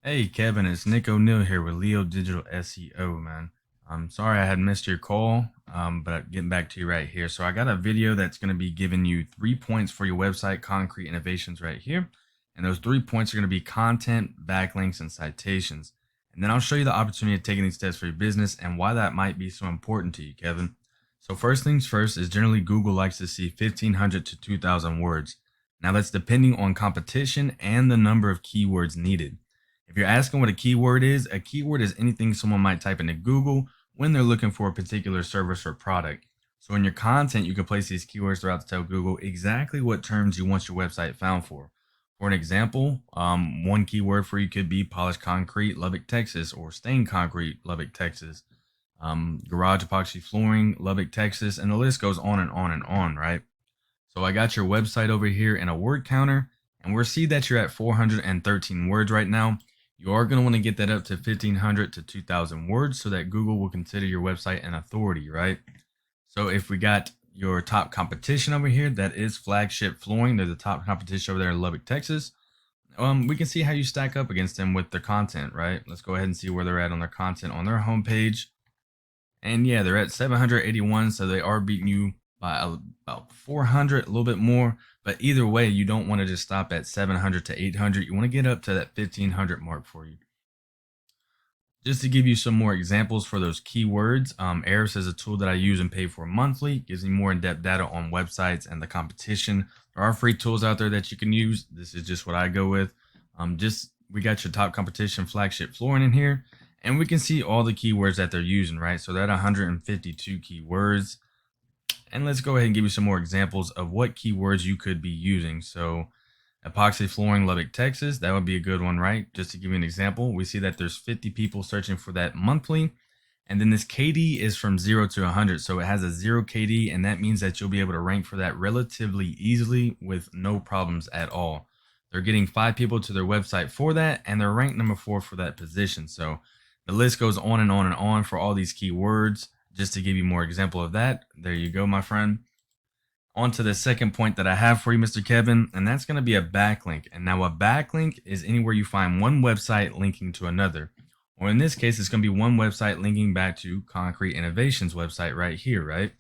Hey Kevin, it's Nick O'Neill here with Leo Digital SEO, man. I'm sorry I had missed your call, but getting back to you right here. So I got a video that's going to be giving you 3 points for your website, concrete innovations right here. And those 3 points are going to be content, backlinks, and citations. And then I'll show you the opportunity of taking these steps for your business and why that might be so important to you, Kevin. So first things first is generally Google likes to see 1,500 to 2,000 words. Now that's depending on competition and the number of keywords needed. If you're asking what a keyword is anything someone might type into Google when they're looking for a particular service or product. So in your content, you can place these keywords throughout to tell Google exactly what terms you want your website found for. For an example, one keyword for you could be polished concrete, Lubbock, Texas, or stained concrete, Lubbock, Texas, garage epoxy flooring, Lubbock, Texas, and the list goes on and on and on, right? So I got your website over here in a word counter, and we'll see that you're at 413 words right now. You are going to want to get that up to 1,500 to 2,000 words so that Google will consider your website an authority, right? So if we got your top competition over here, that is Flagship Flooring. They're the top competition over there in Lubbock, Texas. We can see how you stack up against them with their content, right? Let's go ahead and see where they're at on their content on their homepage. And yeah, they're at 781, so they are beating you by about 400, a little bit more. But either way, you don't want to just stop at 700 to 800. You want to get up to that 1,500 mark for you. Just to give you some more examples for those keywords, Ahrefs is a tool that I use and pay for monthly. Gives me more in-depth data on websites and the competition. There are free tools out there that you can use. This is just what I go with. We got your top competition, Flagship Flooring, in here, and we can see all the keywords that they're using, right? So that 152 keywords. And let's go ahead and give you some more examples of what keywords you could be using. So epoxy flooring, Lubbock, Texas, that would be a good one, right? Just to give you an example, we see that there's 50 people searching for that monthly. And then this KD is from 0 to 100. So it has a 0 KD, and that means that you'll be able to rank for that relatively easily with no problems at all. They're getting 5 people to their website for that, and they're ranked number 4 for that position. So the list goes on and on and on for all these keywords. Just to give you more example of that, there you go, my friend. On to the second point that I have for you, Mr. Kevin, and that's going to be a backlink. And now a backlink is anywhere you find one website linking to another. Or in this case, it's going to be one website linking back to Concrete Innovations website right here, right?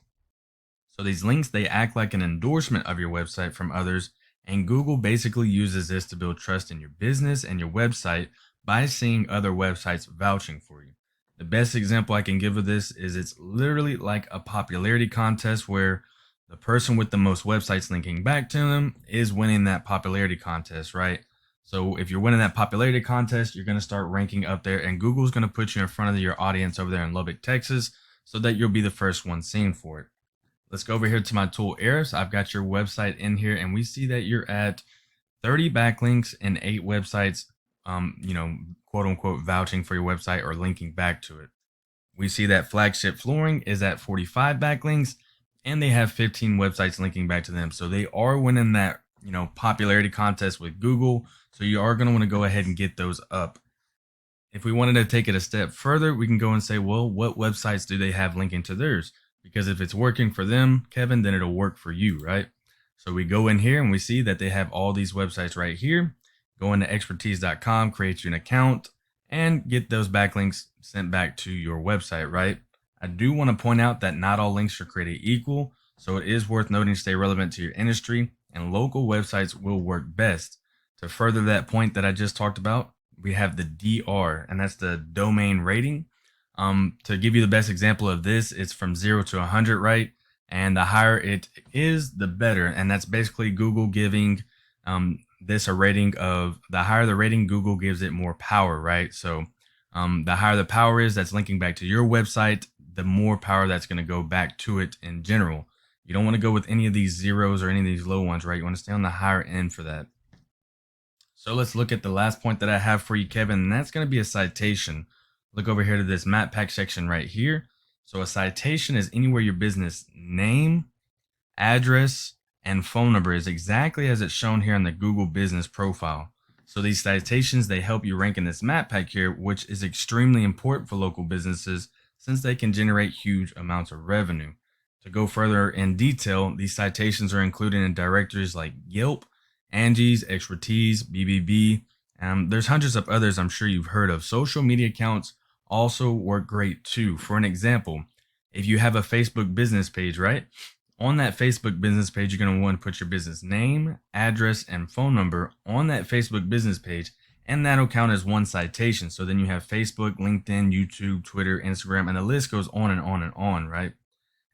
So these links, they act like an endorsement of your website from others, and Google basically uses this to build trust in your business and your website by seeing other websites vouching for you. The best example I can give of this is it's literally like a popularity contest where the person with the most websites linking back to them is winning that popularity contest, right? So if you're winning that popularity contest, you're going to start ranking up there, and Google's going to put you in front of your audience over there in Lubbock, Texas, so that you'll be the first one seen for it. Let's go over here to my tool Ahrefs. I've got your website in here, and we see that you're at 30 backlinks and 8 websites, quote unquote, vouching for your website or linking back to it. We see that Flagship Flooring is at 45 backlinks, and they have 15 websites linking back to them. So they are winning that, popularity contest with Google. So you are going to want to go ahead and get those up. If we wanted to take it a step further, we can go and say, well, what websites do they have linking to theirs? Because if it's working for them, Kevin, then it'll work for you, right? So we go in here and we see that they have all these websites right here. Go into expertise.com, create you an account, and get those backlinks sent back to your website, right? I do want to point out that not all links are created equal, so it is worth noting to stay relevant to your industry, and local websites will work best. To further that point that I just talked about, we have the DR, and that's the domain rating. To give you the best example of this, it's from 0 to 100, right? And the higher it is, the better. And that's basically Google giving this a rating of, the higher the rating, Google gives it more power, right? So the higher the power is that's linking back to your website, the more power that's going to go back to it in general. You don't want to go with any of these zeros or any of these low ones, right? You want to stay on the higher end for that. So let's look at the last point that I have for you, Kevin, and that's going to be a citation. Look over here to this map pack section right here. So a citation is anywhere your business name, address, and phone number is exactly as it's shown here in the Google business profile. So these citations, they help you rank in this map pack here, which is extremely important for local businesses since they can generate huge amounts of revenue. To go further in detail, these citations are included in directories like Yelp, Angie's, Expertise, BBB, There's hundreds of others I'm sure you've heard of. Social media accounts also work great too. For an example, if you have a Facebook business page, right? On that Facebook business page, you're going to want to put your business name, address, and phone number on that Facebook business page, and that'll count as one citation. So then you have Facebook, LinkedIn, YouTube, Twitter, Instagram, and the list goes on and on and on, right?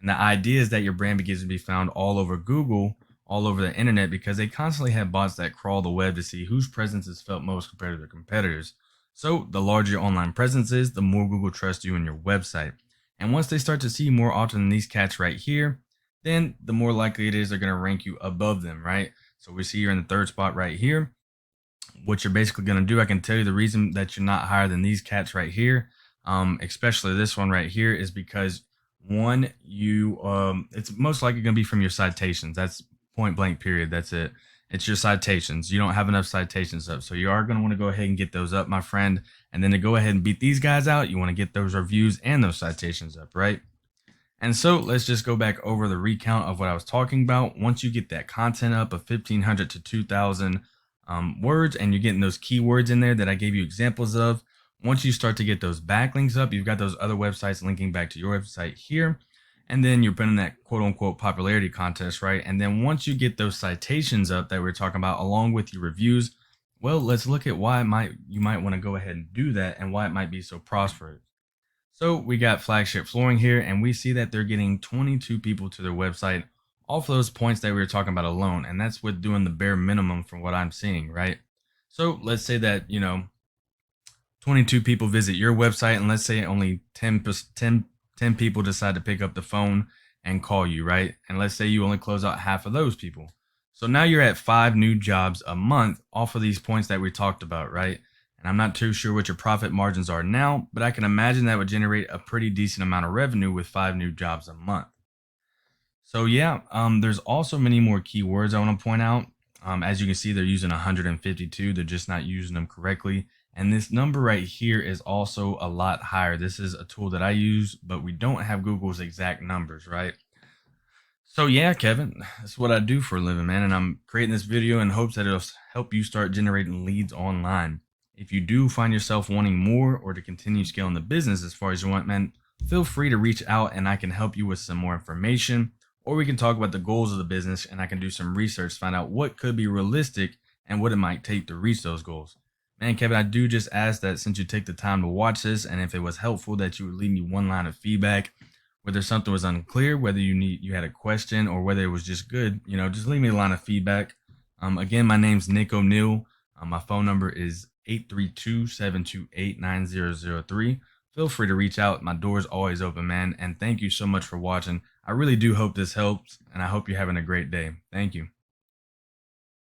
And the idea is that your brand begins to be found all over Google, all over the internet, because they constantly have bots that crawl the web to see whose presence is felt most compared to their competitors. So the larger your online presence is, the more Google trusts you and your website. And once they start to see more often than these cats right here, then the more likely it is they're going to rank you above them, right? So we see you're in the third spot right here. What you're basically going to do, I can tell you the reason that you're not higher than these cats right here, especially this one right here, is because one, it's most likely going to be from your citations. That's point blank period. That's it. It's your citations. You don't have enough citations up. So you are going to want to go ahead and get those up, my friend. And then to go ahead and beat these guys out, you want to get those reviews and those citations up, right? And so let's just go back over the recount of what I was talking about. Once you get that content up of 1,500 to 2,000 words, and you're getting those keywords in there that I gave you examples of, once you start to get those backlinks up, you've got those other websites linking back to your website here. And then you're putting that quote unquote popularity contest, right? And then once you get those citations up that we're talking about along with your reviews, well, let's look at why you might want to go ahead and do that and why it might be so prosperous. So we got Flagship Flooring here, and we see that they're getting 22 people to their website off those points that we were talking about alone. And that's with doing the bare minimum from what I'm seeing, right? So let's say that, 22 people visit your website, and let's say only 10 people decide to pick up the phone and call you, right? And let's say you only close out half of those people. So now you're at 5 new jobs a month off of these points that we talked about, right? And I'm not too sure what your profit margins are now, but I can imagine that would generate a pretty decent amount of revenue with 5 new jobs a month. So yeah, there's also many more keywords I want to point out. As you can see, they're using 152. They're just not using them correctly. And this number right here is also a lot higher. This is a tool that I use, but we don't have Google's exact numbers, right? So yeah, Kevin, that's what I do for a living, man. And I'm creating this video in hopes that it'll help you start generating leads online. If you do find yourself wanting more or to continue scaling the business as far as you want, man, feel free to reach out and I can help you with some more information, or we can talk about the goals of the business and I can do some research, find out what could be realistic and what it might take to reach those goals. Man, Kevin, I do just ask that since you take the time to watch this, and if it was helpful, that you would leave me one line of feedback, whether something was unclear, whether you had a question, or whether it was just good. Just leave me a line of feedback. Again, my name's Nick O'Neill. My phone number is 832-728-9003. Feel free to reach out. My door's always open, man. And thank you so much for watching. I really do hope this helps, and I hope you're having a great day. Thank you.